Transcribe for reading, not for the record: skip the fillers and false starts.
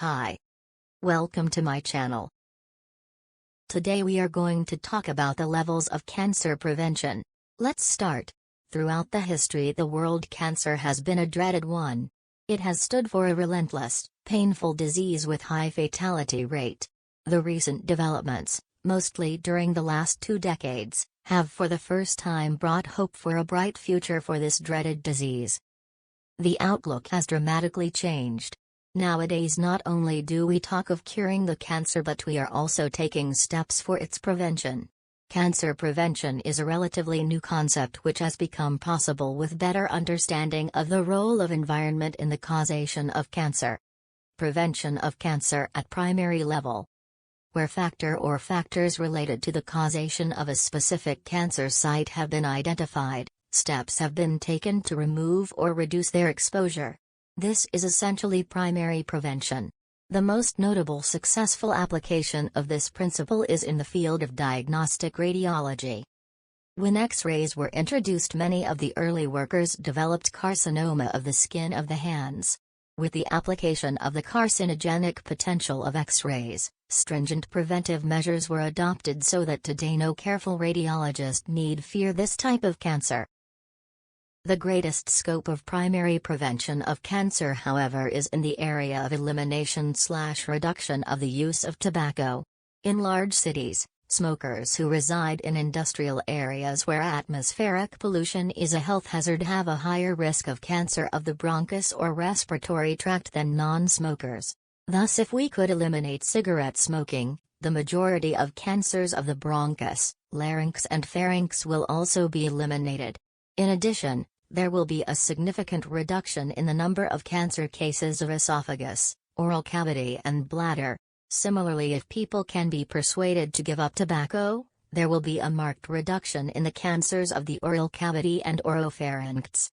Hi. Welcome to my channel. Today we are going to talk about the levels of cancer prevention. Let's start. Throughout the history the world, cancer has been a dreaded one. It has stood for a relentless, painful disease with high fatality rate. The recent developments, mostly during the last 2 decades, have for the first time brought hope for a bright future for this dreaded disease. The outlook has dramatically changed. Nowadays not only do we talk of curing the cancer, but we are also taking steps for its prevention. Cancer prevention is a relatively new concept which has become possible with better understanding of the role of environment in the causation of cancer. Prevention of cancer at primary level. Where factor or factors related to the causation of a specific cancer site have been identified, steps have been taken to remove or reduce their exposure. This is essentially primary prevention. The most notable successful application of this principle is in the field of diagnostic radiology. When X-rays were introduced, many of the early workers developed carcinoma of the skin of the hands. With the application of the carcinogenic potential of X-rays, stringent preventive measures were adopted so that today no careful radiologist need fear this type of cancer. The greatest scope of primary prevention of cancer, however, is in the area of elimination/reduction of the use of tobacco. In large cities, smokers who reside in industrial areas where atmospheric pollution is a health hazard have a higher risk of cancer of the bronchus or respiratory tract than non-smokers. Thus, if we could eliminate cigarette smoking, the majority of cancers of the bronchus, larynx and pharynx will also be eliminated. In addition, there will be a significant reduction in the number of cancer cases of esophagus, oral cavity and bladder. Similarly, if people can be persuaded to give up tobacco, there will be a marked reduction in the cancers of the oral cavity and oropharynx.